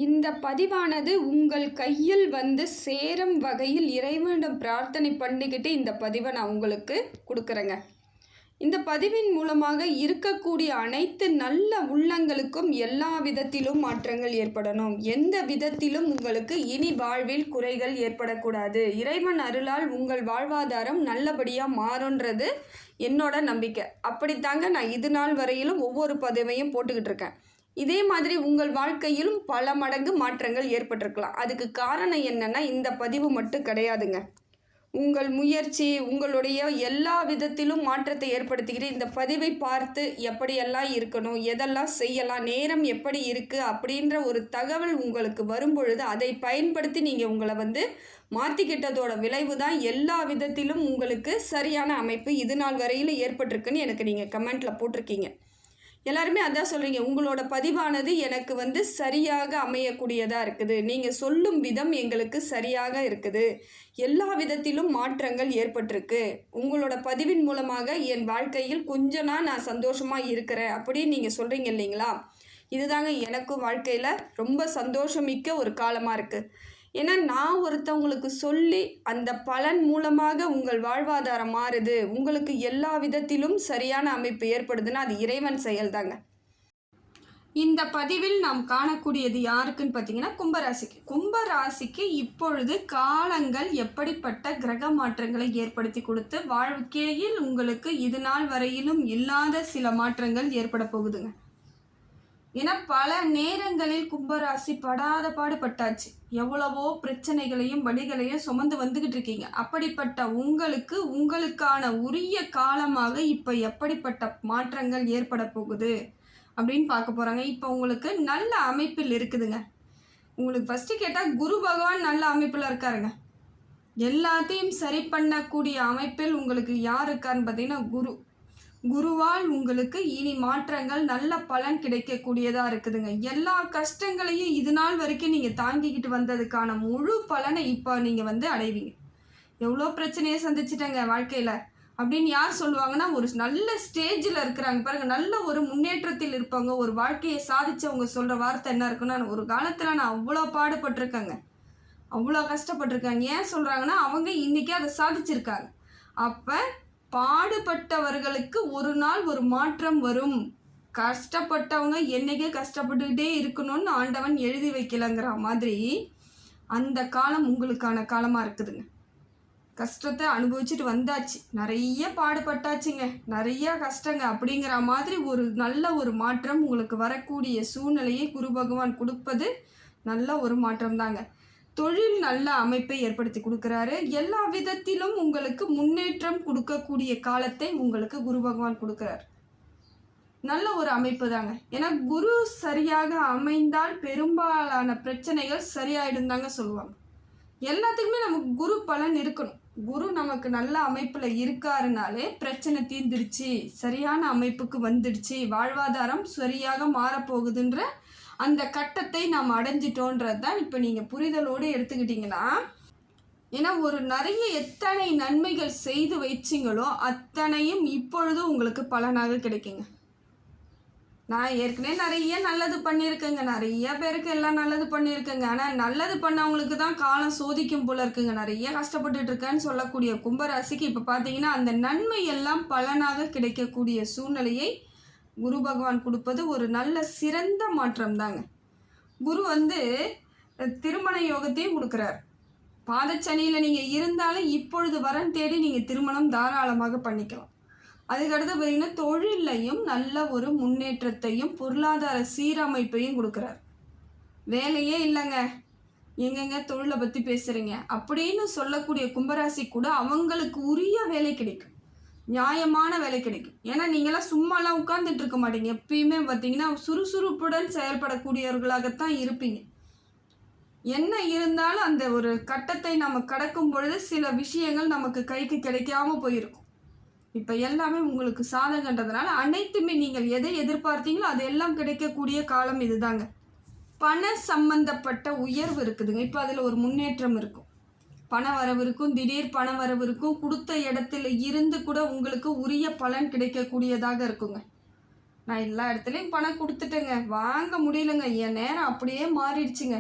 இந்த பதிவானது உங்கள் கையில் வந்து சேரும் வகையில் இறைவனிடம் பிரார்த்தனை பண்ணிக்கிட்டு இந்த பதிவை நான் உங்களுக்கு கொடுக்குறேங்க. இந்த பதிவின் மூலமாக இருக்கக்கூடிய அனைத்து நல்ல உள்ளங்களுக்கும் எல்லா விதத்திலும் மாற்றங்கள் ஏற்படணும். எந்த விதத்திலும் உங்களுக்கு இனி வாழ்வில் குறைகள் ஏற்படக்கூடாது. இறைவன் அருளால் உங்கள் வாழ்வாதாரம் நல்லபடியாக மாறுன்றது என்னோட நம்பிக்கை. அப்படித்தாங்க நான் இது நாள் வரையிலும் ஒவ்வொரு பதிவையும் போட்டுக்கிட்டு இருக்கேன். இதே மாதிரி உங்கள் வாழ்க்கையிலும் பல மடங்கு மாற்றங்கள் ஏற்பட்டிருக்கலாம். அதுக்கு காரணம் என்னென்னா இந்த பதிவு மட்டும் கிடையாதுங்க. உங்கள் முயற்சி, உங்களுடைய எல்லா விதத்திலும் மாற்றத்தை ஏற்படுத்திக்கிட்டு இந்த பதிவை பார்த்து எப்படியெல்லாம் இருக்கணும், எதெல்லாம் செய்யலாம், நேரம் எப்படி இருக்குது அப்படின்ற ஒரு தகவல் உங்களுக்கு வரும்பொழுது அதை பயன்படுத்தி நீங்கள் உங்களை வந்து மாற்றிக்கிட்டதோட விளைவு தான் எல்லா விதத்திலும் உங்களுக்கு சரியான அமைப்பு இது நாள் வரையில் ஏற்பட்டிருக்குன்னு எனக்கு நீங்கள் கமெண்ட்டில் போட்டிருக்கீங்க. எல்லாருமே அதான் சொல்கிறீங்க, உங்களோட பதிவானது எனக்கு வந்து சரியாக அமையக்கூடியதாக இருக்குது, நீங்கள் சொல்லும் விதம் எங்களுக்கு சரியாக இருக்குது, எல்லா விதத்திலும் மாற்றங்கள் ஏற்பட்டிருக்கு, உங்களோட பதிவின் மூலமாக என் வாழ்க்கையில் கொஞ்சம் நான் சந்தோஷமாக இருக்கிறேன் அப்படின்னு நீங்கள் சொல்கிறீங்க இல்லைங்களா? இதுதாங்க எனக்கும் வாழ்க்கையில் ரொம்ப சந்தோஷமிக்க ஒரு காலமாக இருக்குது. ஏன்னா நான் ஒருத்தவங்களுக்கு சொல்லி அந்த பலன் மூலமாக உங்கள் வாழ்வாதாரம் மாறுது, உங்களுக்கு எல்லா விதத்திலும் சரியான அமைப்பு ஏற்படுதுன்னா அது இறைவன் செயல்தாங்க. இந்த பதிவில் நாம் காணக்கூடியது யாருக்குன்னு பார்த்தீங்கன்னா கும்பராசிக்கு. கும்பராசிக்கு இப்பொழுது காலங்கள் எப்படிப்பட்ட கிரக மாற்றங்களை ஏற்படுத்தி கொடுத்து வாழ்க்கையில் உங்களுக்கு இது நாள் வரையிலும் இல்லாத சில மாற்றங்கள் ஏற்பட போகுதுங்க. ஏன்னா பல நேரங்களில் கும்பராசி படாத பாடுபட்டாச்சு. எவ்வளவோ பிரச்சனைகளையும் வழிகளையும் சுமந்து வந்துக்கிட்டு இருக்கீங்க. அப்படிப்பட்ட உங்களுக்கான உரிய காலமாக இப்போ எப்படிப்பட்ட மாற்றங்கள் ஏற்பட போகுது அப்படின்னு பார்க்க போகிறாங்க. இப்போ உங்களுக்கு நல்ல அமைப்பில் இருக்குதுங்க. உங்களுக்கு ஃபஸ்ட்டு கேட்டால் குரு பகவான் நல்ல அமைப்பில் இருக்காருங்க. எல்லாத்தையும் சரி பண்ணக்கூடிய அமைப்பில் உங்களுக்கு யார் இருக்காருன்னு பார்த்தீங்கன்னா குருவால் உங்களுக்கு இனி மாற்றங்கள் நல்ல பலன் கிடைக்கக்கூடியதாக இருக்குதுங்க. எல்லா கஷ்டங்களையும் இது நாள் வரைக்கும் நீங்கள் தாங்கிக்கிட்டு வந்ததுக்கான முழு பலனை இப்போ நீங்கள் வந்து அடைவீங்க. எவ்வளோ பிரச்சனையை சந்திச்சிட்டங்க வாழ்க்கையில் அப்படின்னு யார் சொல்லுவாங்கன்னா ஒரு நல்ல ஸ்டேஜில் இருக்கிறாங்க பாருங்கள், நல்ல ஒரு முன்னேற்றத்தில் இருப்பாங்க, ஒரு வாழ்க்கையை சாதித்தவங்க சொல்கிற வார்த்தை என்ன இருக்குன்னா, ஒரு காலத்தில் நான் அவ்வளோ பாடுபட்டிருக்கேங்க, அவ்வளோ கஷ்டப்பட்டிருக்காங்க. ஏன் சொல்கிறாங்கன்னா அவங்க இன்றைக்கி அதை சாதிச்சிருக்காங்க. அப்போ பாடுபட்டவர்களுக்கு ஒரு நாள் ஒரு மாற்றம் வரும். கஷ்டப்பட்டவங்க என்றைக்கே கஷ்டப்பட்டுக்கிட்டே இருக்கணும்னு ஆண்டவன் எழுதி வைக்கலங்கிற மாதிரி அந்த காலம் உங்களுக்கான காலமாக இருக்குதுங்க. கஷ்டத்தை அனுபவிச்சுட்டு வந்தாச்சு, நிறைய பாடுபட்டாச்சுங்க, நிறைய கஷ்டங்க அப்படிங்கிற மாதிரி ஒரு நல்ல ஒரு மாற்றம் உங்களுக்கு வரக்கூடிய சூழ்நிலையை குரு பகவான் கொடுப்பது நல்ல ஒரு மாற்றம் தாங்க. தொழில் நல்ல அமைப்பை ஏற்படுத்தி கொடுக்குறாரு. எல்லா விதத்திலும் உங்களுக்கு முன்னேற்றம் கொடுக்கக்கூடிய காலத்தை உங்களுக்கு குரு பகவான் கொடுக்குறாரு. நல்ல ஒரு அமைப்பு தாங்க. ஏன்னா குரு சரியாக அமைந்தால் பெரும்பாலான பிரச்சனைகள் சரியாயிடும் தாங்க சொல்லுவாங்க. எல்லாத்துக்குமே நமக்கு குரு பலன் இருக்கணும். குரு நமக்கு நல்ல அமைப்பில் இருக்காருனாலே பிரச்சனை தீர்ந்துடுச்சு, சரியான அமைப்புக்கு வந்துடுச்சு, வாழ்வாதாரம் சரியாக மாறப்போகுதுன்ற அந்த கட்டத்தை நாம் அடைஞ்சிட்டோன்றது தான் இப்போ நீங்கள் புரிதலோடு எடுத்துக்கிட்டிங்கன்னா. ஏன்னா ஒரு நிறைய எத்தனை நன்மைகள் செய்து வச்சிங்களோ அத்தனையும் இப்பொழுதும் உங்களுக்கு பலனாக கிடைக்குங்க. நான் ஏற்கனவே நிறைய நல்லது பண்ணியிருக்கேங்க, நிறைய பேருக்கு எல்லாம் நல்லது பண்ணியிருக்கேங்க. ஆனால் நல்லது பண்ணவங்களுக்கு தான் காலம் சோதிக்கும் போல இருக்குங்க. நிறைய கஷ்டப்பட்டுட்டு இருக்கேன்னு சொல்லக்கூடிய கும்பராசிக்கு இப்போ பார்த்தீங்கன்னா அந்த நன்மை எல்லாம் பலனாக கிடைக்கக்கூடிய சூழ்நிலையை குரு பகவான் கொடுப்பது ஒரு நல்ல சிறந்த மாற்றம் தாங்க. குரு வந்து திருமண யோகத்தையும் கொடுக்குறார். பாதச்சனியில் நீங்கள் இருந்தாலும் இப்பொழுது வரன் தேடி நீங்கள் திருமணம் தாராளமாக பண்ணிக்கலாம். அதுக்கடுத்து பார்த்தீங்கன்னா தொழிலையும் நல்ல ஒரு முன்னேற்றத்தையும் பொருளாதார சீரமைப்பையும் கொடுக்குறார். வேலையே இல்லைங்க, எங்கெங்க தொழிலை பற்றி பேசுகிறீங்க அப்படின்னு சொல்லக்கூடிய கும்பராசி கூட அவங்களுக்கு உரிய வேலை கிடைக்கும், நியாயமான வேலை கிடைக்கும். ஏன்னா நீங்களாம் சும்மாலாம் உட்கார்ந்துட்டு இருக்க மாட்டீங்க. எப்பயுமே பார்த்தீங்கன்னா சுறுசுறுப்புடன் செயல்படக்கூடியவர்களாகத்தான் இருப்பீங்க. என்ன இருந்தாலும் அந்த ஒரு கட்டத்தை நம்ம கடக்கும் பொழுது சில விஷயங்கள் நமக்கு கைக்கு கிடைக்காம போயிருக்கும். இப்போ எல்லாமே உங்களுக்கு சாதகன்றதுனால அனைத்துமே நீங்கள் எதை எதிர்பார்த்தீங்களோ அது எல்லாம் கிடைக்கக்கூடிய காலம் இதுதாங்க. பண சம்பந்தப்பட்ட உயர்வு இருக்குதுங்க. இப்போ அதில் ஒரு முன்னேற்றம் இருக்கும். பண வரவு இருக்கும், திடீர் பண வரவு இருக்கும், கொடுத்த இடத்துல இருந்து கூட உங்களுக்கு உரிய பலன் கிடைக்கக்கூடியதாக இருக்குங்க. நான் எல்லா இடத்துலையும் பணம் கொடுத்துட்டேங்க, வாங்க முடியலங்க, என் நேரம் அப்படியே மாறிடுச்சுங்க,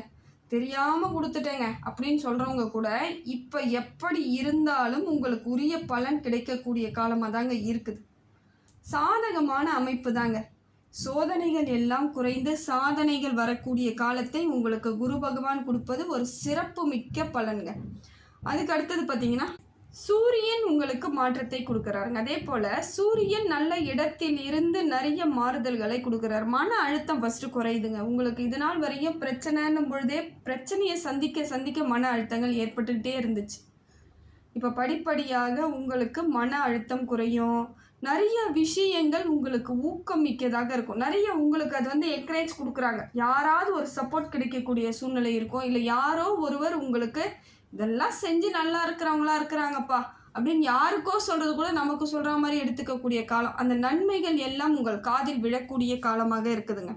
தெரியாமல் கொடுத்துட்டேங்க அப்படின்னு சொல்கிறவங்க கூட இப்போ எப்படி இருந்தாலும் உங்களுக்கு உரிய பலன் கிடைக்கக்கூடிய காலமாக தாங்க இருக்குது. சாதகமான அமைப்பு தாங்க. சோதனைகள் எல்லாம் குறைந்து சாதனைகள் வரக்கூடிய காலத்தை உங்களுக்கு குரு பகவான் கொடுப்பது ஒரு சிறப்பு மிக்க பலன்க. அதுக்கு அடுத்தது பார்த்தீங்கன்னா சூரியன் உங்களுக்கு மாற்றத்தை கொடுக்குறாருங்க. அதே போல் சூரியன் நல்ல இடத்தில் இருந்து நிறைய மாறுதல்களை கொடுக்குறாரு. மன அழுத்தம் ஃபஸ்ட்டு குறையுதுங்க. உங்களுக்கு இது நாள் வரையும் பிரச்சனைன்னும் பொழுதே பிரச்சனையை சந்திக்க மன அழுத்தங்கள் ஏற்பட்டுக்கிட்டே இருந்துச்சு. இப்போ படிப்படியாக உங்களுக்கு மன அழுத்தம் குறையும். நிறைய விஷயங்கள் உங்களுக்கு ஊக்கமிக்கதாக இருக்கும். நிறைய உங்களுக்கு அது என்கரேஜ் கொடுக்குறாங்க. யாராவது ஒரு சப்போர்ட் கிடைக்கக்கூடிய சூழ்நிலை இருக்கும். இல்லை யாரோ ஒருவர் உங்களுக்கு இதெல்லாம் செஞ்சு நல்லா இருக்கிறவங்களா இருக்கிறாங்கப்பா அப்படின்னு யாருக்கோ சொல்கிறது கூட நமக்கு சொல்கிற மாதிரி எடுத்துக்கக்கூடிய காலம். அந்த நன்மைகள் எல்லாம் உங்கள் காதில் விழக்கூடிய காலமாக இருக்குதுங்க.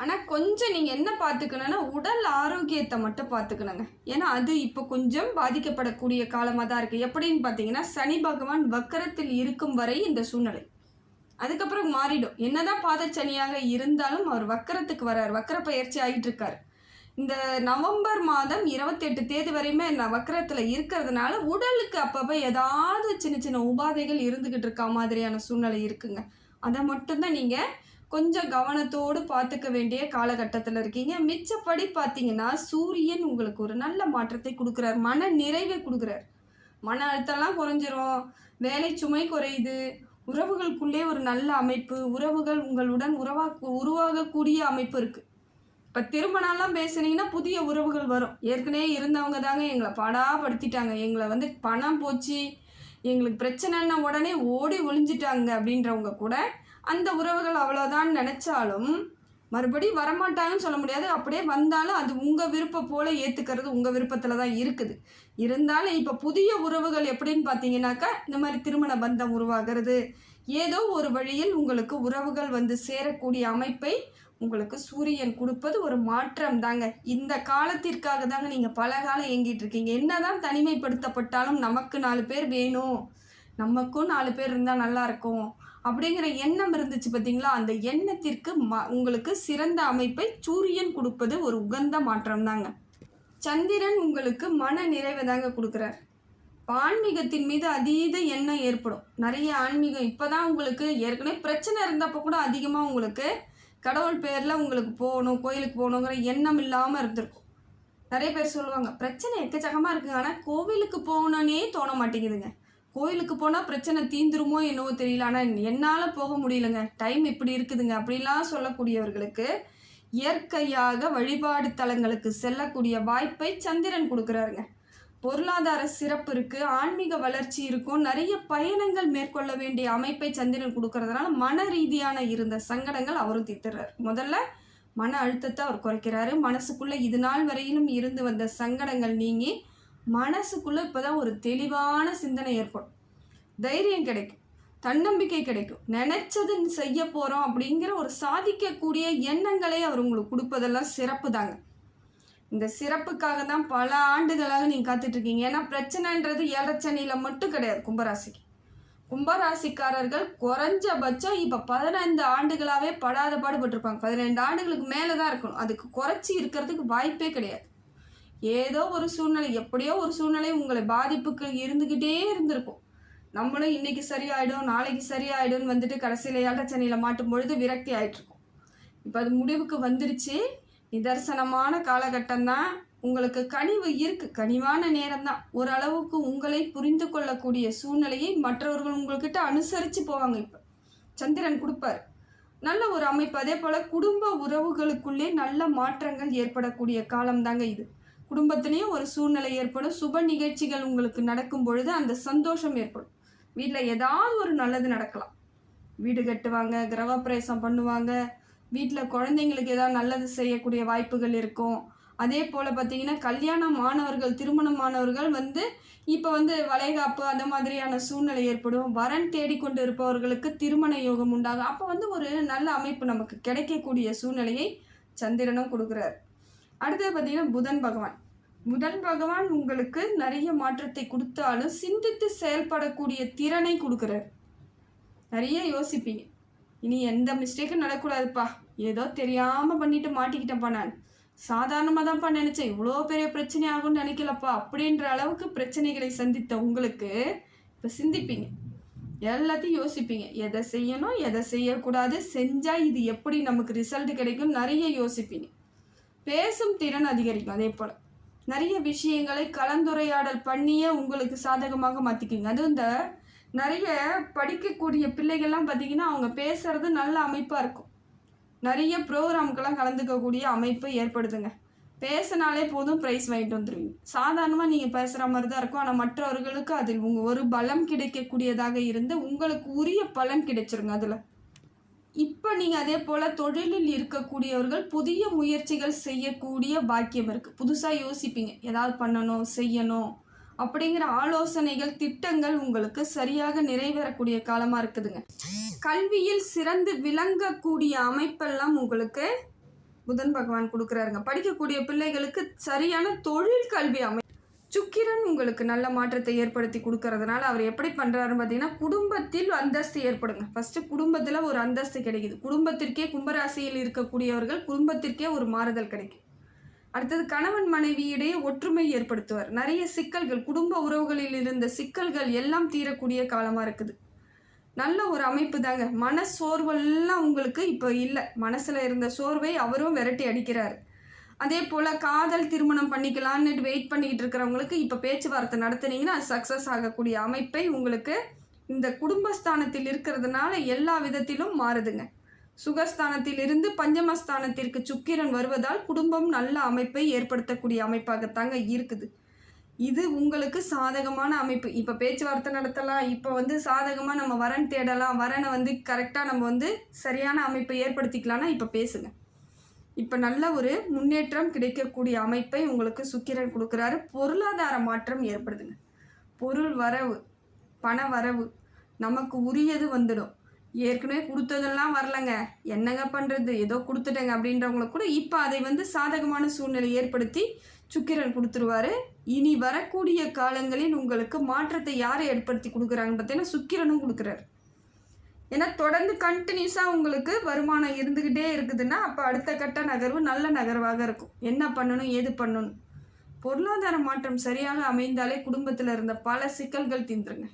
ஆனால் கொஞ்சம் நீங்கள் என்ன பார்த்துக்கணுன்னா உடல் ஆரோக்கியத்தை மட்டும் பார்த்துக்கணுங்க. ஏன்னா அது இப்போ கொஞ்சம் பாதிக்கப்படக்கூடிய காலமாக தான் இருக்குது. எப்படின்னு பார்த்தீங்கன்னா சனி பகவான் வக்கரத்தில் இருக்கும் வரை இந்த சூழ்நிலை, அதுக்கப்புறம் மாறிடும். என்னதான் பாதச்சனியாக இருந்தாலும் அவர் வக்கரத்துக்கு வர்றார், வக்கர பயிற்சி ஆகிட்டு இருக்கார். இந்த நவம்பர் மாதம் 28 தேதி வரையுமே நான் வக்கரத்தில் இருக்கிறதுனால உடலுக்கு அப்பப்போ ஏதாவது சின்ன சின்ன உபாதைகள் இருந்துக்கிட்டு இருக்க மாதிரியான சூழ்நிலை இருக்குங்க. அதை மட்டும்தான் நீங்கள் கொஞ்சம் கவனத்தோடு பார்த்துக்க வேண்டிய காலகட்டத்தில் இருக்கீங்க. மிச்சப்படி பார்த்தீங்கன்னா சூரியன் உங்களுக்கு ஒரு நல்ல மாற்றத்தை கொடுக்குறார், மன நிறைவை கொடுக்குறார். மன அழுத்தம்லாம் குறைஞ்சிரும், வேலை சுமை குறையுது, உறவுகளுக்குள்ளே ஒரு நல்ல அமைப்பு, உறவுகள் உங்களுடன் உருவாகக்கூடிய அமைப்பு இருக்குது. இப்போ திருமணம்லாம் பேசுனீங்கன்னா புதிய உறவுகள் வரும். ஏற்கனவே இருந்தவங்க தாங்க எங்களை பாடாப்படுத்திட்டாங்க, எங்களை பணம் போச்சு, எங்களுக்கு பிரச்சனைன்னா உடனே ஓடி ஒளிஞ்சிட்டாங்க அப்படின்றவங்க கூட அந்த உறவுகள் அவ்வளோதான் நினச்சாலும் மறுபடியும் வரமாட்டாங்கன்னு சொல்ல முடியாது. அப்படியே வந்தாலும் அது உங்கள் விருப்பம் போல் ஏற்றுக்கிறது உங்கள் விருப்பத்தில் தான் இருக்குது. இருந்தாலும் இப்போ புதிய உறவுகள் எப்படின்னு பார்த்தீங்கன்னாக்கா இந்த மாதிரி திருமண பந்தம் உருவாகிறது, ஏதோ ஒரு வழியில் உங்களுக்கு உறவுகள் சேரக்கூடிய அமைப்பை உங்களுக்கு சூரியன் கொடுப்பது ஒரு மாற்றம் தாங்க. இந்த காலத்திற்காக தாங்க நீங்கள் பல காலம் இயங்கிட்டு இருக்கீங்க. என்னதான் தனிமைப்படுத்தப்பட்டாலும் நமக்கு 4 பேர் வேணும், நமக்கும் 4 பேர் இருந்தால் நல்லா இருக்கும் அப்படிங்கிற எண்ணம் இருந்துச்சு பார்த்தீங்களா? அந்த எண்ணத்திற்கு உங்களுக்கு சிறந்த அமைப்பை சூரியன் கொடுப்பது ஒரு உகந்த மாற்றம் தாங்க. சந்திரன் உங்களுக்கு மன நிறைவை தாங்க கொடுக்குறார். ஆன்மீகத்தின் மீது அதீத எண்ணம் ஏற்படும். நிறைய ஆன்மீகம் இப்போ தான் உங்களுக்கு ஏற்கனவே பிரச்சனை இருந்தப்போ கூட அதிகமாக உங்களுக்கு கடவுள் பேரில் உங்களுக்கு போகணும், கோயிலுக்கு போகணுங்கிற எண்ணம் இல்லாமல் இருந்திருக்கும். நிறைய பேர் சொல்லுவாங்க பிரச்சனை எக்கச்சக்கமாக இருக்குங்க, ஆனால் கோவிலுக்கு போகணுன்னே தோண மாட்டேங்குதுங்க. கோயிலுக்கு போனால் பிரச்சனை தீந்துருமோ என்னவோ தெரியல, ஆனால் என்னால் போக முடியலங்க, டைம் இப்படி இருக்குதுங்க அப்படிலாம் சொல்லக்கூடியவர்களுக்கு இயற்கையாக வழிபாடு தலங்களுக்கு செல்லக்கூடிய வாய்ப்பை சந்திரன் கொடுக்குறாருங்க. பொருளாதார சிறப்பு இருக்குது, ஆன்மீக வளர்ச்சி இருக்கும், நிறைய பயணங்கள் மேற்கொள்ள வேண்டிய அமைப்பை சந்திரன் கொடுக்கறதுனால மன ரீதியான இருந்த சங்கடங்கள் அவரும் தீர்த்துறாரு. முதல்ல மன அழுத்தத்தை அவர் குறைக்கிறாரு. மனசுக்குள்ளே இது நாள் வரையிலும் இருந்து வந்த சங்கடங்கள் நீங்கி மனசுக்குள்ளே இப்போ தான் ஒரு தெளிவான சிந்தனை ஏற்படும், தைரியம் கிடைக்கும், தன்னம்பிக்கை கிடைக்கும், நினச்சது செய்ய போகிறோம் அப்படிங்கிற ஒரு சாதிக்கக்கூடிய எண்ணங்களை அவர் உங்களுக்கு கொடுப்பதெல்லாம் சிறப்பு தாங்க. இந்த சிறப்புக்காக தான் பல ஆண்டுகளாக நீங்கள் காத்துட்ருக்கீங்க. ஏன்னா பிரச்சனைன்றது 7 சனியில் மட்டும் கிடையாது. கும்பராசிக்காரர்கள் குறைஞ்சபட்சம் இப்போ 15 ஆண்டுகளாகவே படாத பாடுபட்டிருப்பாங்க. 12 ஆண்டுகளுக்கு மேலே தான் இருக்கணும். அதுக்கு குறைச்சி இருக்கிறதுக்கு வாய்ப்பே கிடையாது. ஏதோ ஒரு சூழ்நிலை, எப்படியோ ஒரு சூழ்நிலை உங்களை பாதிப்புக்கு இருந்துக்கிட்டே இருந்திருக்கும். நம்மளும் இன்றைக்கி சரியாயிடும், நாளைக்கு சரியாயிடும்னு கடைசியில் 7 சனியில் மாட்டும் பொழுது விரக்தி ஆகிட்டுருக்கும். இப்போ அது முடிவுக்கு வந்துருச்சு. நிதர்சனமான காலகட்டம்தான். உங்களுக்கு கனிவு இருக்குது, கனிவான நேரம்தான். ஓரளவுக்கு உங்களை புரிந்து கொள்ளக்கூடிய சூழ்நிலையை மற்றவர்கள் உங்கள்கிட்ட அனுசரித்து போவாங்க. இப்போ சந்திரன் கொடுப்பார் நல்ல ஒரு அமைப்பு. அதே போல் குடும்ப உறவுகளுக்குள்ளே நல்ல மாற்றங்கள் ஏற்படக்கூடிய காலம்தாங்க இது. குடும்பத்துலேயும் ஒரு சூழ்நிலை ஏற்படும். சுப நிகழ்ச்சிகள் உங்களுக்கு நடக்கும் பொழுது அந்த சந்தோஷம் ஏற்படும். வீட்டில் ஏதாவது ஒரு நல்லது நடக்கலாம். வீடு கட்டுவாங்க, கிரகப்பிரவேசம் பண்ணுவாங்க, வீட்டில் குழந்தைங்களுக்கு ஏதாவது நல்லது செய்யக்கூடிய வாய்ப்புகள் இருக்கும். அதே போல் பார்த்திங்கன்னா கல்யாணமானவர்கள், திருமணமானவர்கள் இப்போ வளைகாப்பு அந்த மாதிரியான சூழ்நிலை ஏற்படும். வரன் தேடிக்கொண்டு இருப்பவர்களுக்கு திருமண யோகம் உண்டாகும். அப்போ ஒரு நல்ல அமைப்பு நமக்கு கிடைக்கக்கூடிய சூழ்நிலையை சந்திரனும் கொடுக்குறார். அடுத்தது பார்த்திங்கன்னா புதன் பகவான் உங்களுக்கு நிறைய மாற்றத்தை கொடுத்தாலும் சிந்தித்து செயல்படக்கூடிய திறனை கொடுக்குறார். நிறைய யோசிப்பீங்க, இனி எந்த மிஸ்டேக்கும் நடக்கூடாதுப்பா, ஏதோ தெரியாமல் பண்ணிட்டு மாட்டிக்கிட்டேன்ப்பா, நான் சாதாரணமாக தான்ப்பா நினச்சேன், இவ்வளோ பெரிய பிரச்சனை ஆகும்னு நினைக்கலப்பா அப்படின்ற அளவுக்கு பிரச்சனைகளை சந்தித்த உங்களுக்கு இப்போ சிந்திப்பீங்க, எல்லாத்தையும் யோசிப்பீங்க, எதை செய்யணும் எதை செய்யக்கூடாது, செஞ்சால் இது எப்படி நமக்கு ரிசல்ட் கிடைக்கும், நிறைய யோசிப்பீங்க. பேசும் திறன் அதிகரிக்கும். அதே போல் நிறைய விஷயங்களை கலந்துரையாடல் பண்ணியே உங்களுக்கு சாதகமாக மாற்றிக்குங்க. அதுவும் இந்த நிறைய படிக்கக்கூடிய பிள்ளைகள்லாம் பார்த்திங்கன்னா அவங்க பேசுகிறது நல்ல அமைப்பாக இருக்கும், நிறைய ப்ரோக்ராமுக்கெல்லாம் கலந்துக்கக்கூடிய அமைப்பு ஏற்படுதுங்க. பேசினாலே போதும் ப்ரைஸ் வாங்கிட்டு வந்துடுவீங்க. சாதாரணமாக நீங்கள் பேசுகிற மாதிரி தான் இருக்கும், ஆனால் மற்றவர்களுக்கு அதில் உங்கள் ஒரு பலம் கிடைக்கக்கூடியதாக இருந்து உங்களுக்கு உரிய பலன் கிடைச்சிருங்க அதில். இப்போ நீங்கள் அதே போல் தொழிலில் இருக்கக்கூடியவர்கள் புதிய முயற்சிகள் செய்யக்கூடிய பாக்கியம் இருக்குது. புதுசாக யோசிப்பீங்க, ஏதாவது பண்ணணும் செய்யணும் அப்படிங்கிற ஆலோசனைகள் திட்டங்கள் உங்களுக்கு சரியாக நிறைவேறக்கூடிய காலமாக இருக்குதுங்க. கல்வியில் சிறந்து விளங்கக்கூடிய அமைப்பெல்லாம் உங்களுக்கு புதன் பகவான் கொடுக்குறாருங்க. படிக்கக்கூடிய பிள்ளைகளுக்கு சரியான தொழில் கல்வி சுக்கிரன் உங்களுக்கு நல்ல மாற்றத்தை ஏற்படுத்தி கொடுக்கறதுனால அவர் எப்படி பண்ணுறாருன்னு பார்த்தீங்கன்னா, குடும்பத்தில் அந்தஸ்து ஏற்படுங்க. ஃபஸ்ட்டு குடும்பத்தில் ஒரு அந்தஸ்து கிடைக்குது. குடும்பத்திற்கே கும்பராசியில் இருக்கக்கூடியவர்கள் குடும்பத்திற்கே ஒரு மாறுதல் கிடைக்கும். அடுத்தது கணவன் மனைவியிடையே ஒற்றுமை ஏற்படுத்துவார். நிறைய சிக்கல்கள், குடும்ப உறவுகளில் இருந்த சிக்கல்கள் எல்லாம் தீரக்கூடிய காலமாக இருக்குது. நல்ல ஒரு அமைப்பு தாங்க. மன சோர்வெல்லாம் உங்களுக்கு இப்போ இல்லை. மனசில் இருந்த சோர்வை அவரும் விரட்டி அடிக்கிறார். அதே போல் காதல் திருமணம் பண்ணிக்கலான்னு வெயிட் பண்ணிக்கிட்டு இருக்கிறவங்களுக்கு இப்போ பேச்சுவார்த்தை நடத்துனீங்கன்னா அது சக்ஸஸ் ஆகக்கூடிய அமைப்பை உங்களுக்கு இந்த குடும்பஸ்தானத்தில் இருக்கிறதுனால எல்லா விதத்திலும் மாறுதுங்க. சுகஸ்தானத்தில் இருந்து பஞ்சமஸ்தானத்திற்கு சுக்கிரன் வருவதால் குடும்பம் நல்ல அமைப்பை ஏற்படுத்தக்கூடிய அமைப்பாகத்தாங்க இருக்குது. இது உங்களுக்கு சாதகமான அமைப்பு. இப்போ பேச்சுவார்த்தை நடத்தலாம், இப்போ சாதகமாக நம்ம வரன் தேடலாம், வரனை கரெக்டாக நம்ம சரியான அமைப்பை ஏற்படுத்திக்கலான்னா இப்போ பேசுங்க. இப்போ நல்ல ஒரு முன்னேற்றம் கிடைக்கக்கூடிய அமைப்பை உங்களுக்கு சுக்கிரன் கொடுக்குறாரு. பொருளாதார மாற்றம் ஏற்படுதுங்க. பொருள் வரவு, பண வரவு, நமக்கு உரியது வந்துடும். ஏற்கனவே கொடுத்ததெல்லாம் வரலைங்க, என்னங்க பண்ணுறது, ஏதோ கொடுத்துட்டேங்க அப்படின்றவங்களுக்கு கூட இப்போ அதை சாதகமான சூழ்நிலை ஏற்படுத்தி சுக்கிரன் கொடுத்துருவாரு. இனி வரக்கூடிய காலங்களில் உங்களுக்கு மாற்றத்தை யாரை ஏற்படுத்தி கொடுக்குறாங்கன்னு பார்த்தீங்கன்னா சுக்கிரனும் கொடுக்குறாரு. ஏன்னா தொடர்ந்து கண்டினியூஸாக உங்களுக்கு வருமானம் இருந்துக்கிட்டே இருக்குதுன்னா அப்போ அடுத்த கட்ட நகர்வு நல்ல நகர்வாக இருக்கும். என்ன பண்ணணும் ஏது பண்ணணும், பொருளாதார மாற்றம் சரியாக அமைந்தாலே குடும்பத்தில் இருந்த பல சிக்கல்கள் தீந்துருங்க.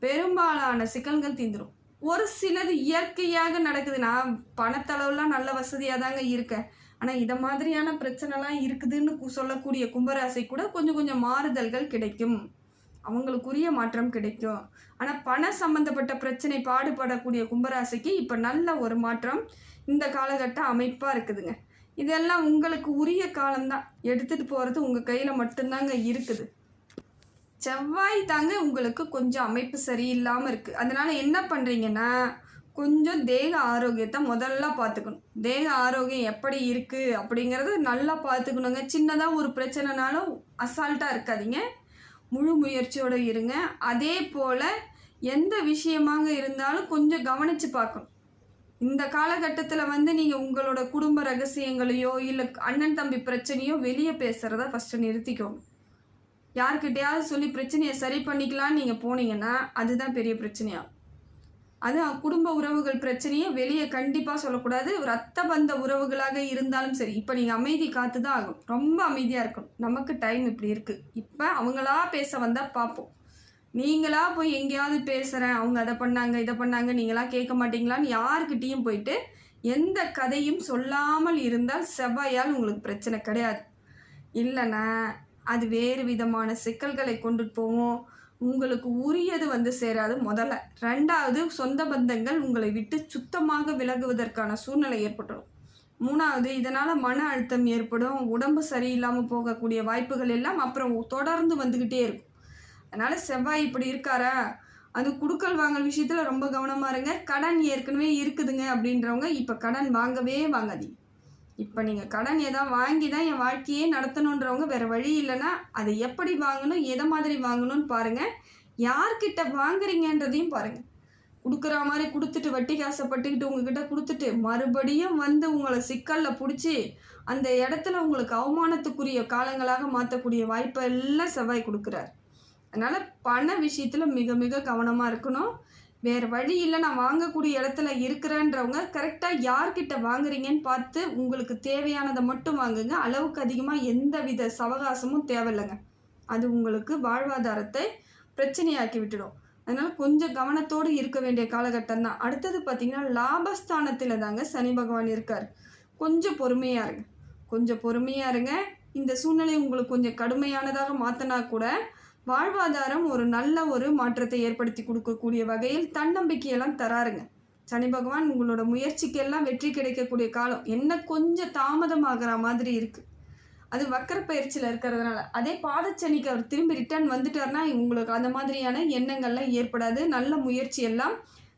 பெரும்பாலான சிக்கல்கள் தீந்துடும். ஒரு சிலது இயற்கையாக நடக்குது. நான் பணத்தளவுலாம் நல்ல வசதியாக தாங்க இருக்கேன், ஆனால் இதை மாதிரியான பிரச்சனைலாம் இருக்குதுன்னு சொல்லக்கூடிய கும்பராசி கூட கொஞ்சம் கொஞ்சம் மாறுதல்கள் கிடைக்கும், அவங்களுக்குரிய மாற்றம் கிடைக்கும். ஆனால் பண சம்மந்தப்பட்ட பிரச்சனை பாடுபடக்கூடிய கும்பராசிக்கு இப்போ நல்ல ஒரு மாற்றம் இந்த காலகட்ட அமைப்பாக இருக்குதுங்க. இதெல்லாம் உங்களுக்கு உரிய காலம்தான். எடுத்துகிட்டு போகிறது உங்கள் கையில் மட்டும்தாங்க இருக்குது. செவ்வாய் தாங்க உங்களுக்கு கொஞ்சம் அமைப்பு சரியில்லாமல் இருக்குது. அதனால் என்ன பண்ணுறீங்கன்னா கொஞ்சம் தேக ஆரோக்கியத்தை முதல்ல பார்த்துக்கணும். தேக ஆரோக்கியம் எப்படி இருக்குது அப்படிங்கிறது நல்லா பார்த்துக்கணுங்க. சின்னதாக ஒரு பிரச்சனைனாலும் அசால்ட்டாக இருக்காதீங்க, முழு முயற்சியோடு இருங்க. அதே போல் எந்த விஷயமாக இருந்தாலும் கொஞ்சம் கவனித்து பார்க்கணும். இந்த காலகட்டத்தில் நீங்கள் உங்களோட குடும்ப ரகசியங்களையோ இல்லை அண்ணன் தம்பி பிரச்சனையோ வெளியே பேசுகிறத ஃபஸ்ட்டு நிறுத்திக்கோங்க. யார்கிட்டையாவது சொல்லி பிரச்சனையை சரி பண்ணிக்கலான்னு நீங்கள் போனீங்கன்னா அதுதான் பெரிய பிரச்சனையாகும். அது குடும்ப உறவுகள் பிரச்சனையை வெளியே கண்டிப்பாக சொல்லக்கூடாது. ரத்த பந்த உறவுகளாக இருந்தாலும் சரி, இப்போ நீங்கள் அமைதி காத்து தான் ஆகும். ரொம்ப அமைதியாக இருக்கணும். நமக்கு டைம் இப்படி இருக்குது, இப்போ அவங்களா பேச வந்தால் பார்ப்போம். நீங்களா போய் எங்கேயாவது பேசுகிறேன், அவங்க அதை பண்ணாங்க இதை பண்ணாங்க, நீங்களாம் கேட்க மாட்டீங்களான்னு யாருக்கிட்டேயும் போயிட்டு எந்த கதையும் சொல்லாமல் இருந்தால் செவ்வாயால் உங்களுக்கு பிரச்சனை கிடையாது. இல்லைன்னா அது வேறு விதமான சிக்கல்களை கொண்டுட்டு போவோம். உங்களுக்கு உரியது சேராது முதல்ல. ரெண்டாவது, சொந்த பந்தங்கள் உங்களை விட்டு சுத்தமாக விலகுவதற்கான சூழ்நிலை ஏற்பட்டுடும். மூணாவது, இதனால் மன அழுத்தம் ஏற்படும், உடம்பு சரியில்லாமல் போகக்கூடிய வாய்ப்புகள் எல்லாம் அப்புறம் தொடர்ந்து வந்துக்கிட்டே இருக்கும். அதனால் செவ்வாய் இப்படி இருக்காரா, அது குடுக்கல் வாங்கல் விஷயத்தில் ரொம்ப கவனமாக இருங்க. கடன் ஏற்கனவே இருக்குதுங்க அப்படின்றவங்க இப்போ கடன் வாங்கவே வாங்காதீங்க. இப்போ நீங்கள் கடன் எதாவது வாங்கி தான் என் வாழ்க்கையே நடத்தணுன்றவங்க வேறு வழி இல்லைன்னா அதை எப்படி வாங்கணும், எதை மாதிரி வாங்கணும்னு பாருங்கள். யார்கிட்ட வாங்குறீங்கன்றதையும் பாருங்கள். கொடுக்குற மாதிரி கொடுத்துட்டு வட்டி காசப்பட்டுக்கிட்டு உங்ககிட்ட கொடுத்துட்டு மறுபடியும் உங்களை சிக்கலில் பிடிச்சி அந்த இடத்துல உங்களுக்கு அவமானத்துக்குரிய காலங்களாக மாற்றக்கூடிய வாய்ப்பெல்லாம் செவ்வாய் கொடுக்குறார். அதனால் பண விஷயத்தில் மிக மிக கவனமாக இருக்கணும். வேறு வழி இல்லை, நான் வாங்கக்கூடிய இடத்துல இருக்கிறேன்றவங்க கரெக்டாக யார்கிட்ட வாங்குறீங்கன்னு பார்த்து உங்களுக்கு தேவையானதை மட்டும் வாங்குங்க. அளவுக்கு அதிகமாக எந்த வித சவகாசமும் தேவையில்லைங்க. அது உங்களுக்கு வாழ்வாதாரத்தை பிரச்சனையாக்கி விட்டுடும். அதனால் கொஞ்சம் கவனத்தோடு இருக்க வேண்டிய காலகட்டம் தான். அடுத்தது பார்த்திங்கன்னா லாபஸ்தானத்தில் தாங்க சனி பகவான் இருக்கார். கொஞ்சம் பொறுமையாக இருங்க, கொஞ்சம் பொறுமையாக இருங்க. இந்த சூழ்நிலை உங்களுக்கு கொஞ்சம் கடுமையானதாக மாற்றினா கூட வாழ்வாதாரம் ஒரு நல்ல ஒரு மாற்றத்தை ஏற்படுத்தி கொடுக்கக்கூடிய வகையில் தன்னம்பிக்கையெல்லாம் தராருங்க. சனி பகவான் உங்களோட முயற்சிக்கெல்லாம் வெற்றி கிடைக்கக்கூடிய காலம். என்ன கொஞ்சம் தாமதமாகிற மாதிரி இருக்குது, அது வக்கர பயிற்சியில் இருக்கிறதுனால. அதே பாதச்சனிக்கு அவர் திரும்பி ரிட்டர்ன் வந்துட்டார்னா உங்களுக்கு அந்த மாதிரியான எண்ணங்கள்லாம் ஏற்படாது. நல்ல முயற்சி எல்லாம்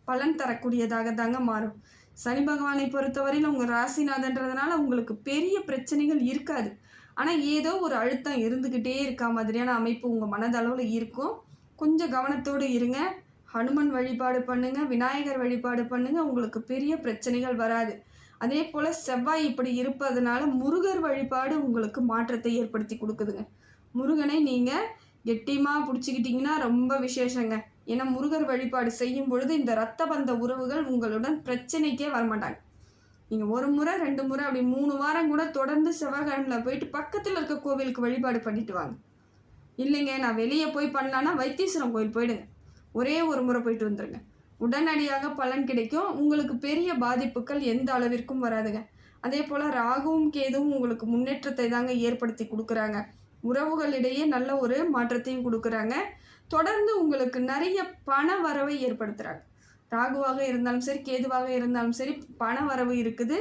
பலன் தரக்கூடியதாக தாங்க மாறும். சனி பகவானை பொறுத்தவரையில் உங்கள் ராசிநாதன்றதுனால உங்களுக்கு பெரிய பிரச்சனைகள் இருக்காது. ஆனால் ஏதோ ஒரு அழுத்தம் இருந்துக்கிட்டே இருக்கா மாதிரியான அமைப்பு உங்கள் மனதளவில் இருக்கும். கொஞ்சம் கவனத்தோடு இருங்க. ஹனுமன் வழிபாடு பண்ணுங்கள், விநாயகர் வழிபாடு பண்ணுங்கள், உங்களுக்கு பெரிய பிரச்சனைகள் வராது. அதே போல் செவ்வாய் இப்படி இருப்பதனால முருகர் வழிபாடு உங்களுக்கு மாற்றத்தை ஏற்படுத்தி கொடுக்குதுங்க. முருகனை நீங்கள் கெட்டியமாக பிடிச்சிக்கிட்டிங்கன்னா ரொம்ப விசேஷங்க. ஏன்னா முருகர் வழிபாடு செய்யும் பொழுது இந்த இரத்த பந்த உறவுகள் உங்களுடன் பிரச்சனைக்கே வரமாட்டாங்க. நீங்கள் ஒரு முறை 2 முறை அப்படி 3 வாரம் கூட தொடர்ந்து செவ்வாய்க்கிழமையில் போயிட்டு பக்கத்தில் இருக்க கோவிலுக்கு வழிபாடு பண்ணிட்டு வாங்க. இல்லைங்க நான் வெளியே போய் பண்ணலான்னா வைத்தீஸ்வரன் கோயில் போயிடுங்க, ஒரே ஒரு முறை போயிட்டு வந்துடுங்க. உடனடியாக பலன் கிடைக்கும். உங்களுக்கு பெரிய பாதிப்புகள் எந்த அளவிற்கும் வராதுங்க. அதே போல் ராகுவும் கேதுவும் உங்களுக்கு முன்னேற்றத்தை தாங்க ஏற்படுத்தி கொடுக்குறாங்க. உறவுகளிடையே நல்ல ஒரு மாற்றத்தையும் கொடுக்குறாங்க. தொடர்ந்து உங்களுக்கு நிறைய பண வரவை ஏற்படுத்துகிறாங்க. ராகுவாக இருந்தாலும் சரி, கேதுவாக இருந்தாலும் சரி, பண வரவு இருக்குது.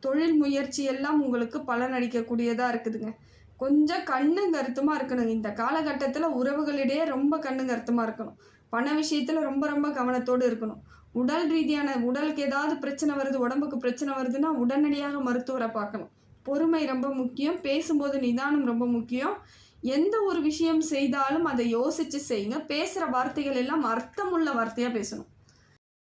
தொழில் முயற்சி எல்லாம் உங்களுக்கு பலன் அளிக்கக்கூடியதாக இருக்குதுங்க. கொஞ்சம் கண்ணும் கருத்துமாக இருக்கணும். இந்த காலகட்டத்தில் உறவுகளிடையே ரொம்ப கண்ணும் கருத்துமாக இருக்கணும். பண விஷயத்தில் ரொம்ப ரொம்ப கவனத்தோடு இருக்கணும். உடல் ரீதியான உடலுக்கு ஏதாவது பிரச்சனை வருது, உடம்புக்கு பிரச்சனை வருதுன்னா உடனடியாக மருத்துவரை பார்க்கணும். பொறுமை ரொம்ப முக்கியம். பேசும்போது நிதானம் ரொம்ப முக்கியம். எந்த ஒரு விஷயம் செய்தாலும் அதை யோசித்து செய்யுங்க. பேசுகிற வார்த்தைகள் எல்லாம் அர்த்தமுள்ள வார்த்தையாக பேசணும்.